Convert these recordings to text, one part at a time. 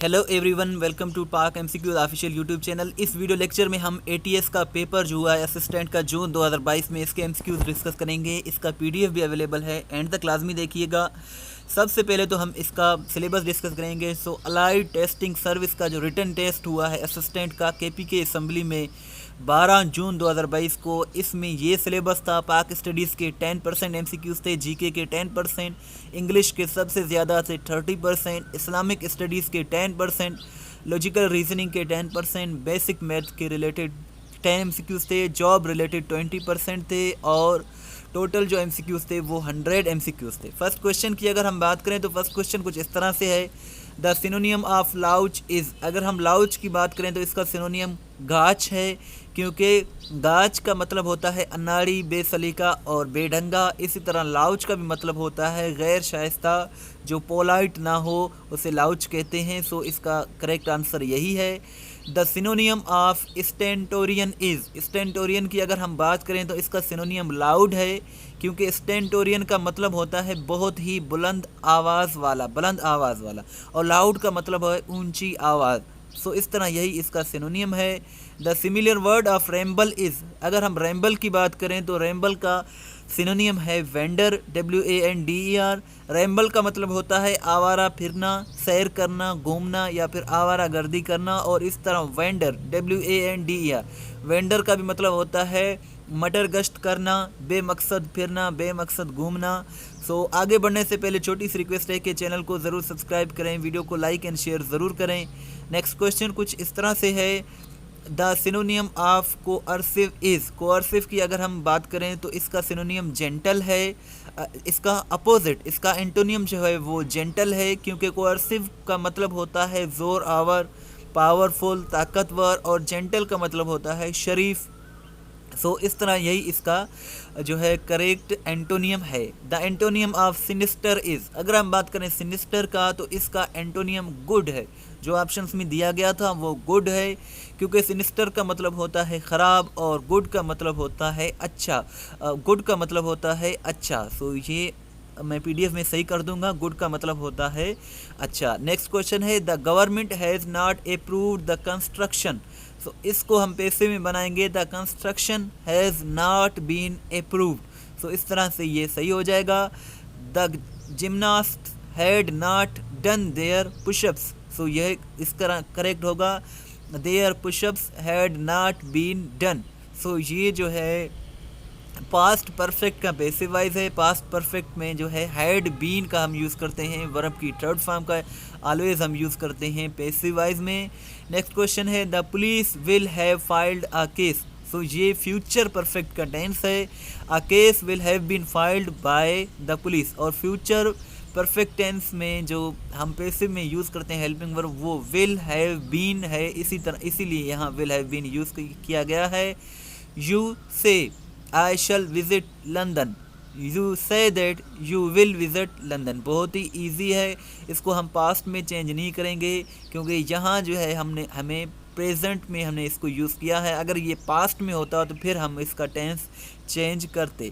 Hello everyone, welcome to पाक MCQs official YouTube channel. इस video lecture में हम एटीएस का पेपर जो हुआ है असिस्टेंट का जून 2022 में, इसके एमसीक्यूज डिस्कस करेंगे। इसका पीडीएफ भी अवेलेबल है, एंड तक लाजमी देखिएगा। सबसे पहले तो हम इसका सिलेबस डिस्कस करेंगे। सो अलाइड टेस्टिंग सर्विस का जो रिटन टेस्ट हुआ है असिस्टेंट का केपीके असम्बली में 12 जून 2022 को, इसमें ये सिलेबस था। पाक स्टडीज़ के 10% एमसीक्यूज़ थे, जीके के 10%, इंग्लिश के सबसे ज़्यादा थे 30%, इस्लामिक स्टडीज़ के 10%, लॉजिकल रीजनिंग के 10%, बेसिक मैथ के रिलेटेड 10 एमसीक्यूज़ थे, जॉब रिलेटेड 20% थे, और टोटल जो एमसीक्यूज़ थे वो 100 एमसीक्यूज़ थे। फर्स्ट क्वेश्चन की अगर हम बात करें तो फर्स्ट क्वेश्चन कुछ इस तरह से है, द सिनोनियम ऑफ लाउच इज़। अगर हम लाउच की बात करें तो इसका सिनोनियम गाछ है, क्योंकि गाछ का मतलब होता है अनाड़ी, बेसलीका और बेढंगा। इसी तरह लाउच का भी मतलब होता है गैर शाइस्ता, जो पोलाइट ना हो उसे लाउच कहते हैं। सो इसका करेक्ट आंसर यही है। The synonym of stentorian is. Stentorian की अगर हम बात करें तो इसका सिनोनियम लाउड है, क्योंकि स्टेंटोरियन का मतलब होता है बहुत ही बुलंद आवाज़ वाला, और लाउड का मतलब है ऊंची आवाज़। सो इस तरह यही इसका सिनोनियम है। The similar word of ramble is. अगर हम रैम्बल की बात करें तो रैम्बल का सिनोनियम है वेंडर, WANDER। रैम्बल का मतलब होता है आवारा फिरना, सैर करना, घूमना या फिर आवारा गर्दी करना, और इस तरह वेंडर, WANDER, वेंडर का भी मतलब होता है मटर गश्त करना, बेमकसद फिरना, बेमकसद घूमना। सो आगे बढ़ने से पहले छोटी सी रिक्वेस्ट है कि चैनल को ज़रूर सब्सक्राइब करें, वीडियो को लाइक एंड शेयर ज़रूर करें। नेक्स्ट क्वेश्चन कुछ इस तरह से है, the synonym of coercive is. Coercive की अगर हम बात करें तो इसका सिनोनियम जेंटल है। इसका अपोजिट, इसका एंटोनियम जो है वो जेंटल है, क्योंकि कोअर्सिव का मतलब होता है ज़ोर आवर, पावरफुल, ताकतवर, और जेंटल का मतलब होता है शरीफ। सो इस तरह यही इसका जो है करेक्ट एंटोनियम है। The antonym of sinister is. अगर हम बात करें सिनिस्टर का तो इसका एंटोनियम गुड है। जो ऑप्शंस में दिया गया था वो गुड है, क्योंकि सिनिस्टर का मतलब होता है ख़राब और गुड का मतलब होता है अच्छा। गुड का मतलब होता है अच्छा। सो ये मैं पीडीएफ में सही कर दूंगा, गुड का मतलब होता है अच्छा। नेक्स्ट क्वेश्चन है, the government has not approved the construction. So इसको हम पैसे में बनाएंगे, the construction has not been approved. So इस तरह से ये सही हो जाएगा। The gymnast had not done their pushups. So यह इस तरह करेक्ट होगा, their pushups had not been done. So ये जो है पास्ट परफेक्ट का पैसिव वाइज है। पास्ट परफेक्ट में जो है हैड बीन का हम यूज़ करते हैं, वर्ब की थर्ड फॉर्म का ऑलवेज हम यूज़ करते हैं पैसिव वाइज में। नेक्स्ट क्वेश्चन है, the police will have filed a case. So ये फ्यूचर परफेक्ट का टेंस है। A case will have been filed by the police, और फ्यूचर परफेक्ट टेंस में जो हम पैसिव में यूज़ करते हैं हेल्पिंग वर्ब, वो विल हैव बीन है। इसी तरह इसीलिए यहाँ विल हैव बीन यूज़ किया गया है। यू से I shall visit London, you say that you will visit London। बहुत ही ईजी है, इसको हम पास्ट में चेंज नहीं करेंगे, क्योंकि यहाँ जो है हमें प्रेजेंट में हमने इसको यूज़ किया है। अगर ये पास्ट में होता तो फिर हम इसका टेंस चेंज करते।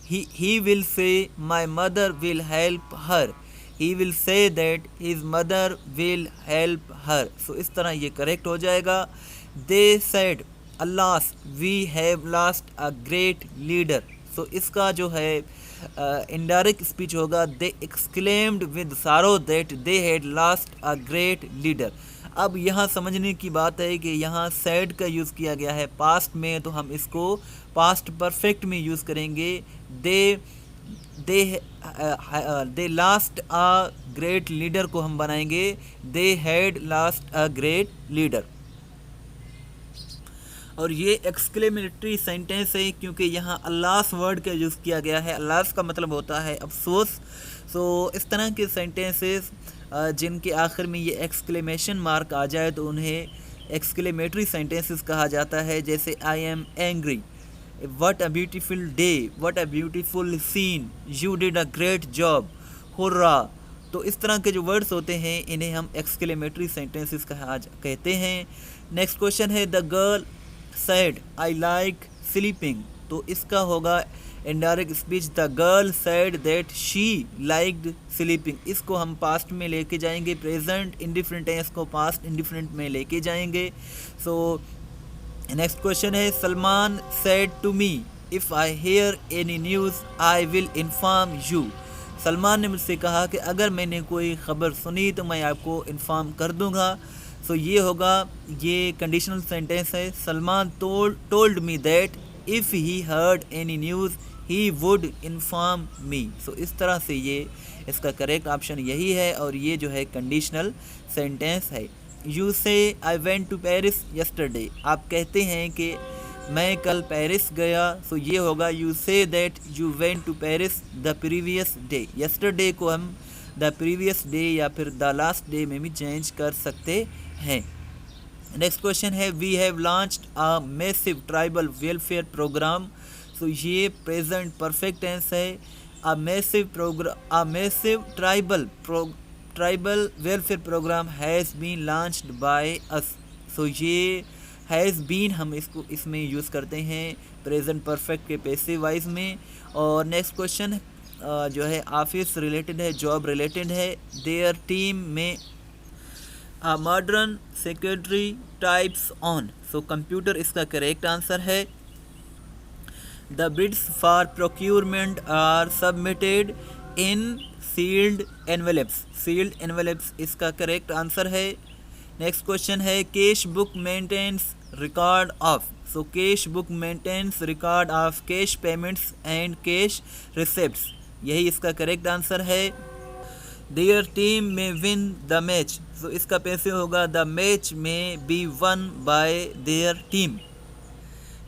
He will say my mother will help her, he will say that his mother will help her। so इस तरह ये करेक्ट हो जाएगा। They said alas we have lost a great leader. So इसका जो है indirect speech होगा, they exclaimed with sorrow that they had lost a great leader. अब यहाँ समझने की बात है कि यहाँ सैड का यूज़ किया गया है पास्ट में, तो हम इसको पास्ट परफेक्ट में यूज़ करेंगे। दे दे लास्ट अ ग्रेट लीडर को हम बनाएंगे they had last a great leader. और ये एक्सक्लेमेटरी सेंटेंस है, क्योंकि यहाँ अल्लास वर्ड का यूज़ किया गया है। अल्लास का मतलब होता है अफसोस। सो इस तरह के सेंटेंसेस जिनके आखिर में ये एक्सक्लेमेशन मार्क आ जाए तो उन्हें एक्सक्लेमेटरी सेंटेंसेस कहा जाता है। जैसे I am angry, what a beautiful day, what a beautiful scene, you did a great job, hurrah. तो इस तरह के जो वर्ड्स होते हैं इन्हें हम एक्सक्लेमेटरी सेंटेंसेस कहते हैं। नेक्स्ट क्वेश्चन है, the girl said I like sleeping. तो इसका होगा indirect speech, the girl said that she liked sleeping, इसको हम पास्ट में लेके जाएंगे, प्रेजेंट इंडिफरेंट टेंस को पास्ट इंडिफरेंट में लेके जाएंगे। सो नेक्स्ट क्वेश्चन है Salman said to me if I hear any news I will inform you. Salman ने मुझसे कहा कि अगर मैंने कोई ख़बर सुनी तो मैं आपको इन्फॉर्म कर दूंगा। सो ये होगा, ये कंडीशनल सेंटेंस है। Salman told me that if he heard any news he would inform me. So इस तरह से ये इसका करेक्ट ऑप्शन यही है और ये जो है कंडीशनल सेंटेंस है। You say I went to Paris yesterday, आप कहते हैं कि मैं कल पेरिस गया। सो ये होगा you say that you went to Paris the previous day. Yesterday को हम द प्रीवियस डे या फिर द लास्ट डे में भी चेंज कर सकते हैं। नेक्स्ट क्वेश्चन है we have launched a massive tribal welfare programme. So ये प्रेजेंट परफेक्ट टेंस है। A massive tribal welfare programme has been launched by us. So ये हैज़ बीन हम इसको इसमें यूज़ करते हैं प्रेजेंट परफेक्ट के पैसिव वाइज में। और नेक्स्ट क्वेश्चन जो है ऑफिस रिलेटेड है, जॉब रिलेटेड है। देयर टीम में a modern secretary types on. So computer इसका करेक्ट आंसर है। The bids for procurement are submitted in sealed envelopes. Sealed envelopes इसका करेक्ट आंसर है। नेक्स्ट क्वेश्चन है cash book maintains record of. So cash book maintains record of cash payments and cash receipts, यही इसका correct answer है। Their team may win the match. So इसका पैसे होगा the match may be won by their team.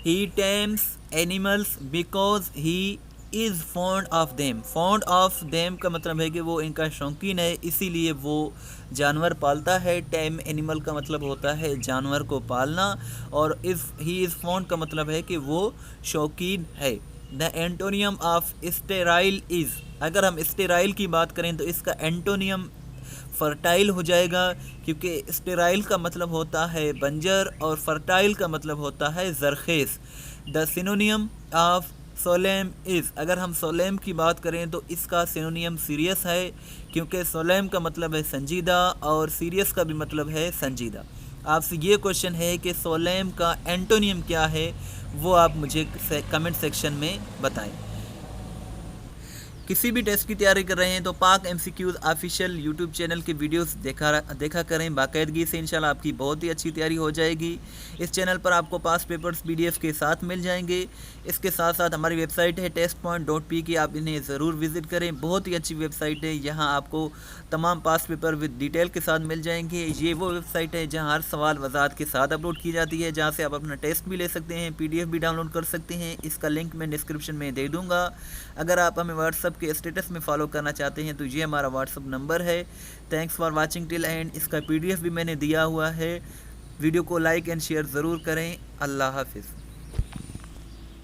He tames animals because he is fond of them. Fond of them का मतलब है कि वो इनका शौकीन है, इसीलिए वो जानवर पालता है। टेम एनिमल का मतलब होता है जानवर को पालना, और इफ़ ही इज़ फॉन्ड का मतलब है कि वो शौकीन है। The antonym of sterile is. अगर हम स्टेराइल की बात करें तो इसका एंटोनियम फर्टाइल हो जाएगा, क्योंकि स्टेराइल का मतलब होता है बंजर और फर्टाइल का मतलब होता है जरखेज़। The synonym of solemn is. अगर हम सोलेम की बात करें तो इसका सिनोनियम सीरियस है, क्योंकि सोलेम का मतलब है संजीदा और सीरियस का भी मतलब है संजीदा। आपसे ये क्वेश्चन है कि सोलेम का एंटोनियम क्या है, वो आप मुझे कमेंट सेक्शन में बताएं। किसी भी टेस्ट की तैयारी कर रहे हैं तो पाक एमसीक्यूज़ ऑफिशियल यूट्यूब चैनल के वीडियोस देखा करें बाकायदगी से। इंशाल्लाह आपकी बहुत ही अच्छी तैयारी हो जाएगी। इस चैनल पर आपको पास पेपर्स पीडीएफ के साथ मिल जाएंगे। इसके साथ साथ हमारी वेबसाइट है testpoint.p, आप इन्हें ज़रूर विज़िट करें। बहुत ही अच्छी वेबसाइट है, यहाँ आपको तमाम पास पेपर विद डिटेल के साथ मिल जाएंगे। ये वो वेबसाइट है जहाँ हर सवाल वजाहत के साथ अपलोड की जाती है, जहाँ से आप अपना टेस्ट भी ले सकते हैं, PDF भी डाउनलोड कर सकते हैं। इसका लिंक मैं डिस्क्रिप्शन में दे दूँगा। अगर आप हमें व्हाट्सअप के स्टेटस में फॉलो करना चाहते हैं तो ये हमारा व्हाट्सअप नंबर है। Thanks for watching till and. इसका PDF भी मैंने दिया हुआ है। वीडियो को लाइक एंड शेयर ज़रूर करें। अल्लाह हाफिज़।